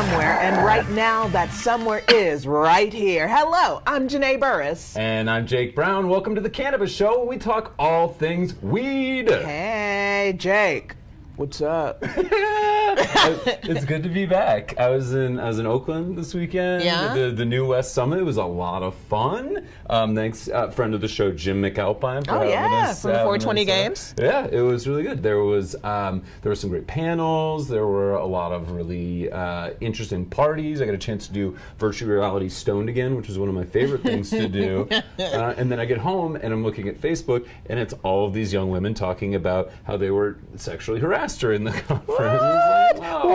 somewhere, and right now that somewhere is right here. Hello, I'm Janae Burris. And I'm Jake Browne. Welcome to the Cannabist Show, where we talk all things weed. Hey, Jake. What's up? It's good to be back. I was in Oakland this weekend. Yeah? The New West Summit. It was a lot of fun. Thanks, friend of the show, Jim McAlpine. For from the 420 games. Yeah, it was really good. There were some great panels. There were a lot of really interesting parties. I got a chance to do virtual reality stoned again, which was one of my favorite things to do. And then I get home and I'm looking at Facebook, and it's all of these young women talking about how they were sexually harassed during the conference. What? Like, wow.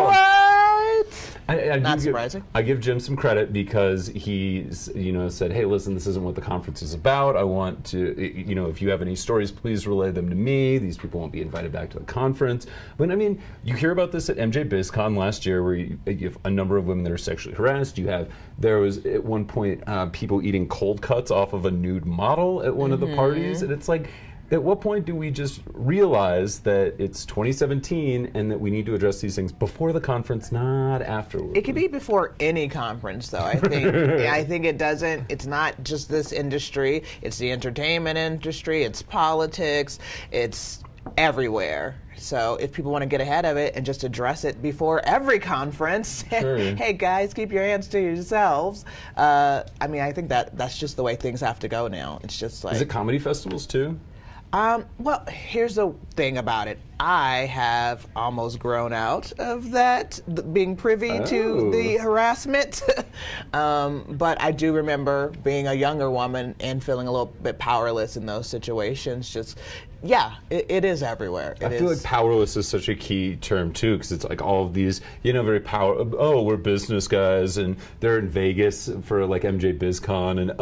What? Not surprising. I give Jim some credit because he, said, "Hey, listen, this isn't what the conference is about. I want to, if you have any stories, please relay them to me. These people won't be invited back to the conference." But I mean, you hear about this at MJ BizCon last year, where you have a number of women that are sexually harassed. There was at one point people eating cold cuts off of a nude model at one of the parties, and it's like, at what point do we just realize that it's 2017 and that we need to address these things before the conference, not afterwards? It could be before any conference, though. I think. I think it doesn't. It's not just this industry. It's the entertainment industry. It's politics. It's everywhere. So if people want to get ahead of it and just address it before every conference, sure. Hey guys, keep your hands to yourselves. I think that's just the way things have to go now. It's just like. Is it comedy festivals too? Well, here's the thing about it. I have almost grown out of that, being privy to the harassment. But I do remember being a younger woman and feeling a little bit powerless in those situations. It is everywhere. I feel like powerless is such a key term, too, because it's like all of these, very we're business guys, and they're in Vegas for like MJ BizCon, and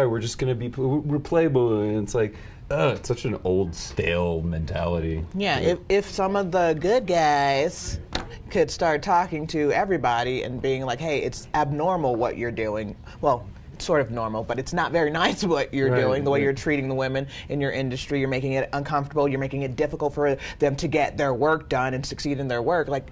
we're just going to we're Playboy, and it's like, it's such an old, stale mentality. Yeah, if some of the good guys could start talking to everybody and being like, hey, it's abnormal what you're doing. Well, it's sort of normal, but it's not very nice what you're doing, the way you're treating the women in your industry. You're making it uncomfortable. You're making it difficult for them to get their work done and succeed in their work. Like,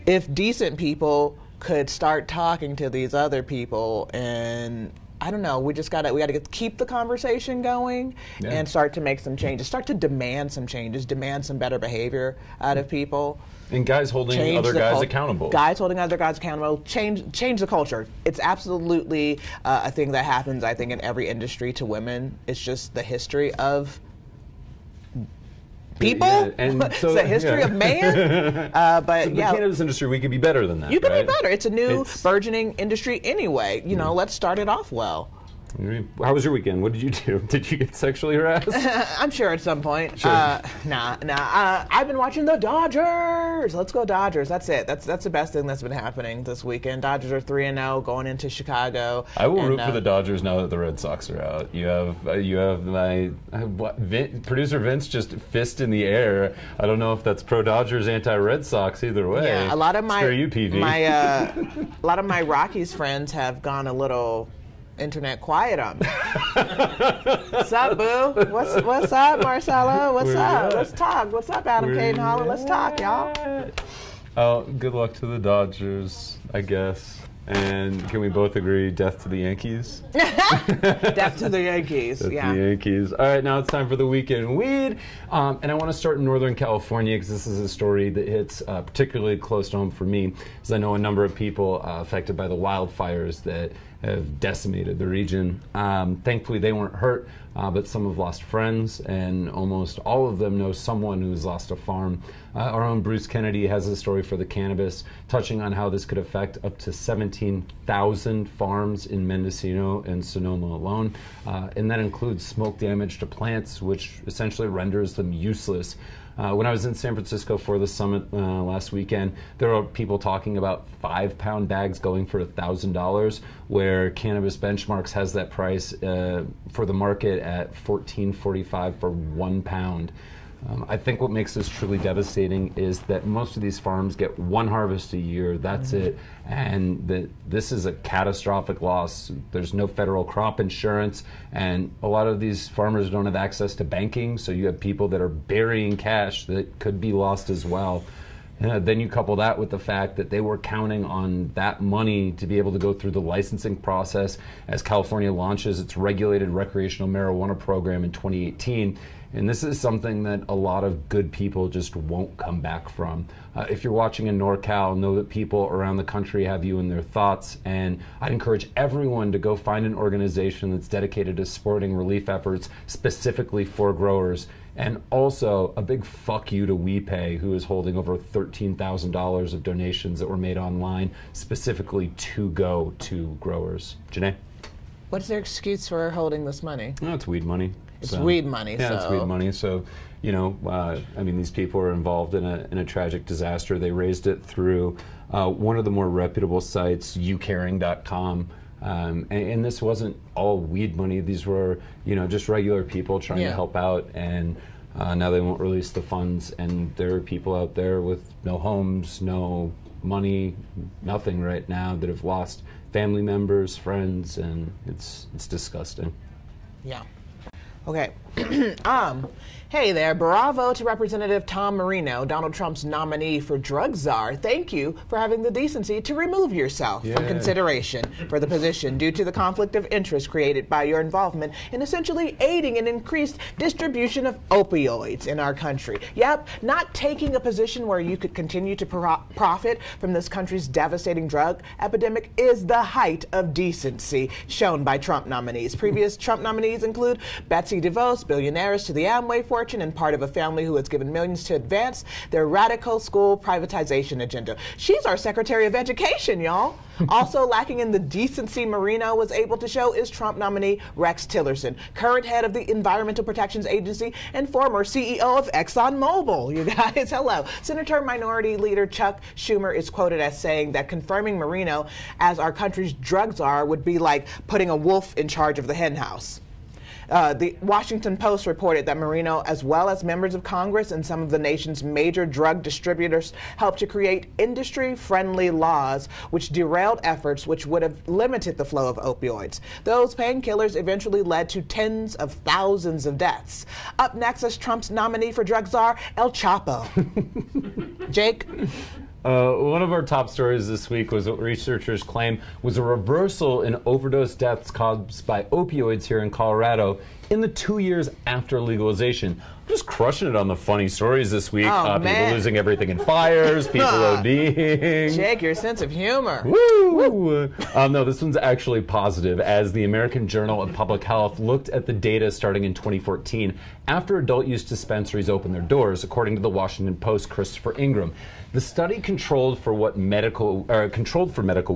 if decent people could start talking to these other people, and I don't know, we gotta keep the conversation going and start to make some changes, start to demand some changes, demand some better behavior out of people. And guys holding other guys accountable. Guys holding other guys accountable. Change the culture. It's absolutely a thing that happens, I think, in every industry to women. It's just the history of people. Yeah, and it's the history of man. But the cannabis industry, we could be better than that. You could be better. It's a new burgeoning industry anyway. Let's start it off well. How was your weekend? What did you do? Did you get sexually harassed? I'm sure at some point. Sure. Nah. I've been watching the Dodgers. Let's go Dodgers. That's it. That's the best thing that's been happening this weekend. Dodgers are 3-0 going into Chicago. I will root for the Dodgers now that the Red Sox are out. You have my producer Vince just fist in the air. I don't know if that's pro Dodgers, anti Red Sox. Either way. Yeah, a lot of Screw you, PV. a lot of my Rockies friends have gone a little internet quiet on me. What's up, boo? What's up, Marcelo? What's up? Let's talk. What's up, Adam Caden Holland? Let's talk, y'all. Oh, good luck to the Dodgers, I guess. And can we both agree, death to the Yankees? Death to the Yankees, Death to the Yankees. All right, now it's time for the Weekend Weed. And I want to start in Northern California because this is a story that hits particularly close to home for me, because I know a number of people affected by the wildfires that have decimated the region. Thankfully, they weren't hurt, but some have lost friends, and almost all of them know someone who's lost a farm. Our own Bruce Kennedy has a story for the Cannabist, touching on how this could affect up to 17,000 farms in Mendocino and Sonoma alone. And that includes smoke damage to plants, which essentially renders them useless. When I was in San Francisco for the summit last weekend, there were people talking about 5-pound bags going for $1,000, where Cannabis Benchmarks has that price for the market at $14.45 for 1 pound. I think what makes this truly devastating is that most of these farms get one harvest a year, that's it, and that this is a catastrophic loss. There's no federal crop insurance, and a lot of these farmers don't have access to banking, so you have people that are burying cash that could be lost as well. Then you couple that with the fact that they were counting on that money to be able to go through the licensing process as California launches its regulated recreational marijuana program in 2018. And this is something that a lot of good people just won't come back from. If you're watching in NorCal, know that people around the country have you in their thoughts. And I'd encourage everyone to go find an organization that's dedicated to supporting relief efforts specifically for growers. And also a big fuck you to WePay, who is holding over $13,000 of donations that were made online specifically to go to growers. Janae? What's their excuse for holding this money? No, it's weed money. It's weed money. Yeah, it's weed money. So, you know, I mean, these people are involved in a tragic disaster. They raised it through one of the more reputable sites, youcaring.com. And this wasn't all weed money. These were, you know, just regular people trying to help out. And now they won't release the funds. And there are people out there with no homes, no money, nothing right now that have lost family members, friends, and it's disgusting. Yeah. Okay. Hey there, bravo to Representative Tom Marino, Donald Trump's nominee for drug czar. Thank you for having the decency to remove yourself from consideration for the position due to the conflict of interest created by your involvement in essentially aiding an increased distribution of opioids in our country. Yep, not taking a position where you could continue to profit from this country's devastating drug epidemic is the height of decency shown by Trump nominees. Previous Trump nominees include Betsy DeVos, billionaires to the Amway fortune, and part of a family who has given millions to advance their radical school privatization agenda. She's our Secretary of Education, y'all. Also lacking in the decency Marino was able to show is Trump nominee Rex Tillerson, current head of the Environmental Protection Agency and former CEO of ExxonMobil. You guys, hello. Senator Minority Leader Chuck Schumer is quoted as saying that confirming Marino as our country's drug czar would be like putting a wolf in charge of the hen house. The Washington Post reported that Marino, as well as members of Congress and some of the nation's major drug distributors, helped to create industry-friendly laws which derailed efforts which would have limited the flow of opioids. Those painkillers eventually led to tens of thousands of deaths. Up next is Trump's nominee for drug czar, El Chapo. Jake? One of our top stories this week was what researchers claim was a reversal in overdose deaths caused by opioids here in Colorado in the 2 years after legalization. I'm just crushing it on the funny stories this week. People losing everything in fires, people ODing. Jake, your sense of humor. Woo! No, this one's actually positive, as the American Journal of Public Health looked at the data starting in 2014 after adult use dispensaries opened their doors, according to the Washington Post, Christopher Ingram. The study controlled for medical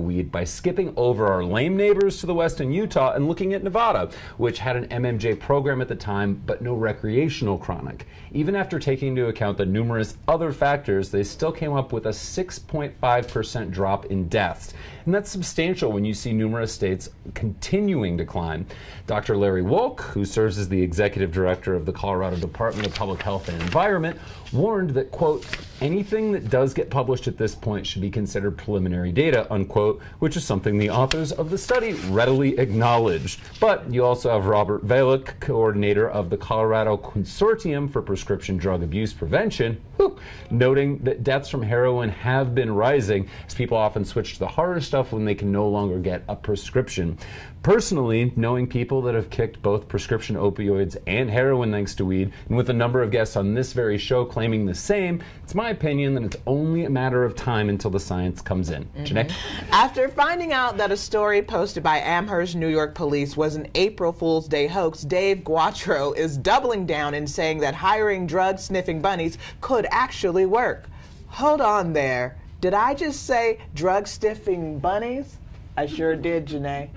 weed by skipping over our lame neighbors to the west in Utah and looking at Nevada, which had an MMJ program at the time, but no recreational chronic. Even after taking into account the numerous other factors, they still came up with a 6.5% drop in deaths. And that's substantial when you see numerous states continuing to climb. Dr. Larry Wolk, who serves as the executive director of the Colorado Department of Public Health and Environment, warned that, quote, anything that does get published at this point should be considered preliminary data, unquote, which is something the authors of the study readily acknowledged. But you also have Robert Valick, coordinator of the Colorado Consortium for Prescription Drug Abuse Prevention, noting that deaths from heroin have been rising as people often switch to the harder stuff when they can no longer get a prescription. Personally, knowing people that have kicked both prescription opioids and heroin thanks to weed, and with a number of guests on this very show claiming the same, it's my opinion that it's only a matter of time until the science comes in. Janae? After finding out that a story posted by Amherst, New York police was an April Fool's Day hoax, Dave Guatro is doubling down and saying that hiring drug-sniffing bunnies could actually work. Hold on there. Did I just say drug-sniffing bunnies? I sure did, Janae.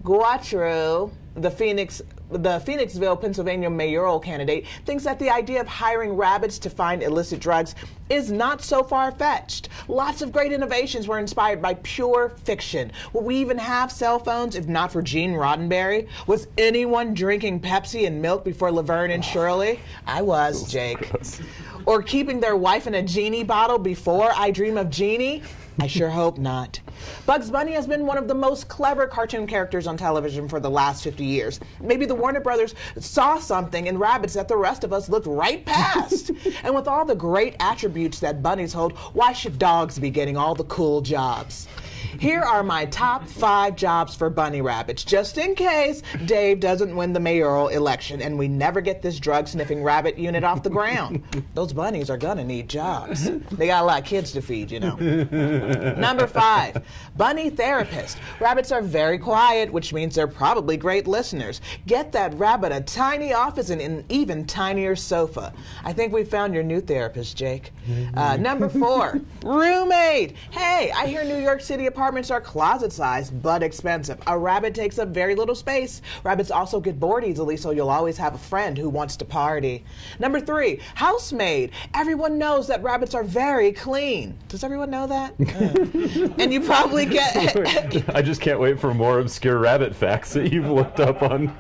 Guatro, the Phoenixville, Pennsylvania mayoral candidate, thinks that the idea of hiring rabbits to find illicit drugs is not so far-fetched. Lots of great innovations were inspired by pure fiction. Will we even have cell phones if not for Gene Roddenberry? Was anyone drinking Pepsi and milk before Laverne and Shirley? I was, Jake. Or keeping their wife in a genie bottle before I dream of Genie? I sure hope not. Bugs Bunny has been one of the most clever cartoon characters on television for the last 50 years. Maybe the Warner Brothers saw something in rabbits that the rest of us looked right past. And with all the great attributes that bunnies hold, why should dogs be getting all the cool jobs? Here are my top 5 jobs for bunny rabbits, just in case Dave doesn't win the mayoral election and we never get this drug-sniffing rabbit unit off the ground. Those bunnies are gonna need jobs. They got a lot of kids to feed, you know. Number 5, bunny therapist. Rabbits are very quiet, which means they're probably great listeners. Get that rabbit a tiny office and an even tinier sofa. I think we found your new therapist, Jake. Number 4, roommate. Hey, I hear New York City apartments are closet-sized but expensive. A rabbit takes up very little space. Rabbits also get bored easily, so you'll always have a friend who wants to party. Number 3, housemaid. Everyone knows that rabbits are very clean. Does everyone know that? And you probably get... I just can't wait for more obscure rabbit facts that you've looked up on...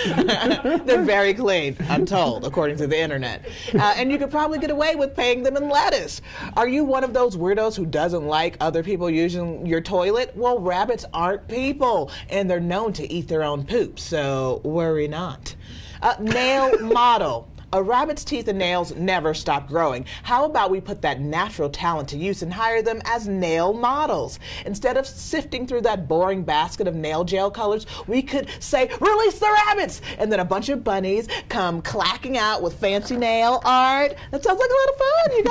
They're very clean, I'm told, according to the internet. And you could probably get away with paying them in lettuce. Are you one of those weirdos who doesn't like other people using your toilet? Well, rabbits aren't people, and they're known to eat their own poop, so worry not. Nail model. A rabbit's teeth and nails never stop growing. How about we put that natural talent to use and hire them as nail models? Instead of sifting through that boring basket of nail gel colors, we could say, release the rabbits! And then a bunch of bunnies come clacking out with fancy nail art. That sounds like a lot of fun, you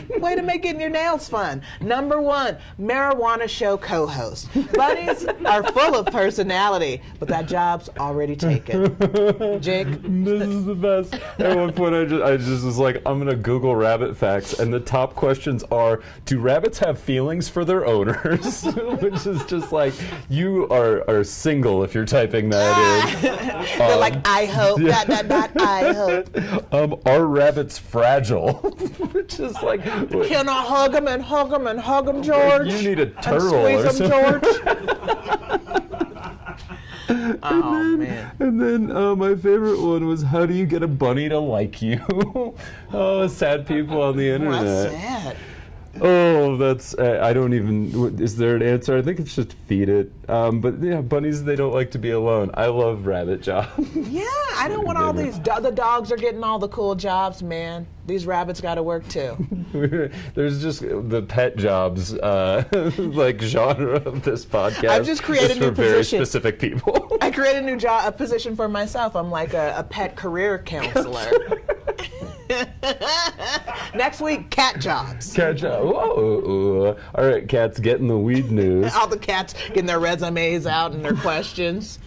guys. Way to make getting your nails fun. Number 1, marijuana show co-host. Bunnies are full of personality, but that job's already taken. Jake? This is the best. At one point, I just was like, I'm gonna Google rabbit facts, and the top questions are: do rabbits have feelings for their owners? Which is just like, you are single if you're typing that in. They're like, I hope. Yeah. I hope. Are rabbits fragile? Which is like, can I hug him and hug him and hug him, George? You need a turtle and or squeeze him, something. George. Oh, man. And then my favorite one was, how do you get a bunny to like you? Oh, sad people on the internet. What's sad? Oh, that's, I don't even, is there an answer? I think it's just feed it. But yeah, bunnies, they don't like to be alone. I love rabbit jobs. Yeah, I don't want all these, the dogs are getting all the cool jobs, man. These rabbits got to work too. There's just the pet jobs, like genre of this podcast. I've just created a new for very position. Specific people. I created a new job, a position for myself. I'm like a pet career counselor. Next week, cat jobs. Cat job. Whoa. All right, cats, getting the weed news. All the cats getting their resumes out and their questions.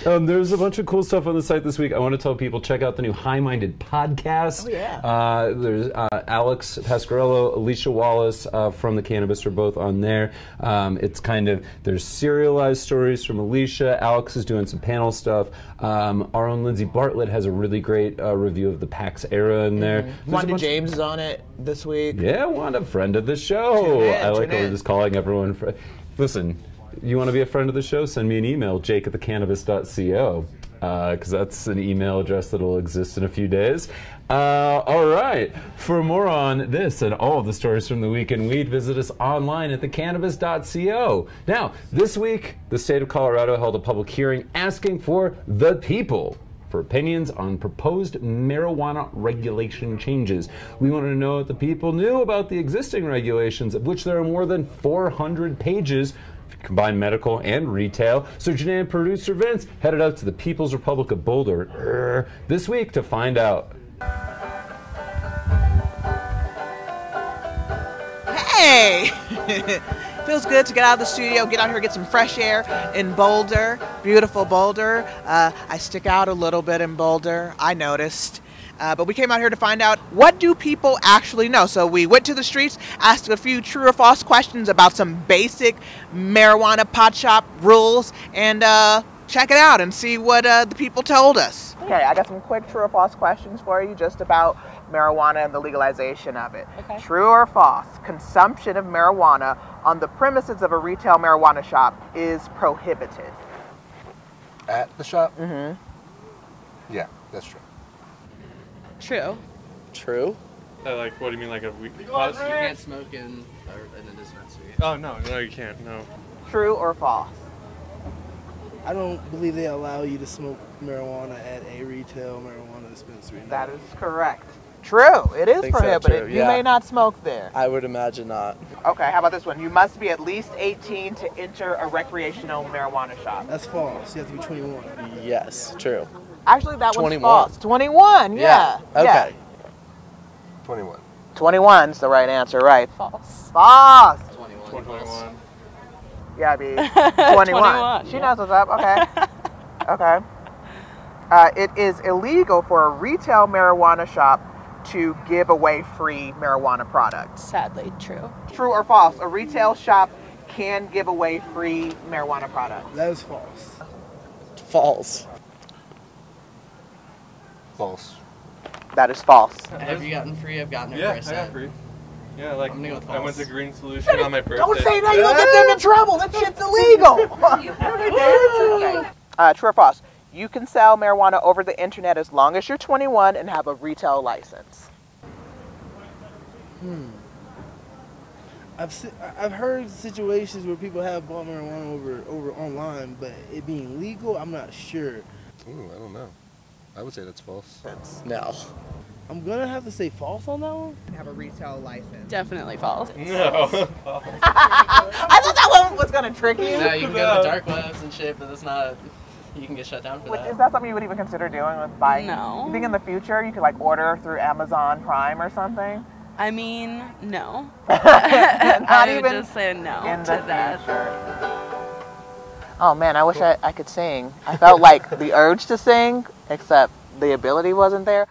There's a bunch of cool stuff on the site this week. I want to tell people, check out the new High Minded podcast. Oh, yeah. There's Alex Pasquarello, Alicia Wallace from the Cannabist are both on there. It's kind of, there's serialized stories from Alicia. Alex is doing some panel stuff. Our own Lindsay Bartlett has a really great review of the PAX era in there. Mm-hmm. Wanda James is on it this week. Yeah, Wanda, friend of the show. I like how we're just calling everyone. Listen. You want to be a friend of the show? Send me an email, jake@thecannabist.co, because that's an email address that will exist in a few days. All right. For more on this and all of the stories from the week in weed, visit us online at thecannabist.co. Now, this week, the state of Colorado held a public hearing asking for the people for opinions on proposed marijuana regulation changes. We wanted to know what the people knew about the existing regulations, of which there are more than 400 pages. Combined medical and retail. So Janae and producer Vince headed out to the People's Republic of Boulder this week to find out. Hey! Feels good to get out of the studio, get out here, get some fresh air in Boulder, beautiful Boulder. I stick out a little bit in Boulder, I noticed. But we came out here to find out, what do people actually know? So we went to the streets, asked a few true or false questions about some basic marijuana pot shop rules, and check it out and see what the people told us. Okay, I got some quick true or false questions for you just about marijuana and the legalization of it. Okay. True or false, consumption of marijuana on the premises of a retail marijuana shop is prohibited. At the shop? Mm-hmm. Yeah, that's true. True. True. Like, what do you mean, like a weed? You can't smoke in a dispensary. Oh, no, you can't, no. True or false? I don't believe they allow you to smoke marijuana at a retail marijuana dispensary. No. That is correct. True. It is Think so, prohibited. true, You yeah. may not smoke there. I would imagine not. Okay, how about this one? You must be at least 18 to enter a recreational marijuana shop. That's false. You have to be 21. Yes, true. Actually, that 21. one's false. 21, yeah. Okay. 21. 21's the right answer, right? False. False. 21. Yeah, B. 21. She knows what's up. Okay. Okay. It is illegal for a retail marijuana shop to give away free marijuana products. Sadly, true. True or false? A retail shop can give away free marijuana products. That is false. False. False. That is false. Have you gotten free? I've gotten it Yeah, for a I cent. got free. Yeah, like, I'm gonna go with I went false. to Green Solution on my birthday. Don't say that. You'll get them in trouble. That shit's illegal. True or false? You can sell marijuana over the internet as long as you're 21 and have a retail license. I've heard situations where people have bought marijuana over online, but it being legal, I'm not sure. Ooh, I don't know. I would say that's false. No. I'm gonna have to say false on that one. Have a retail license. Definitely false. No. I thought that one was gonna trick you. No, you can go to the dark webs and shit, but it's not. You can get shut down for Is that. that something you would even consider doing with buying? No. You think in the future you could like order through Amazon Prime or something? I mean, no. Not I would even just say no in to the that. future. Oh man, I wish I could sing. I felt like the urge to sing, except the ability wasn't there.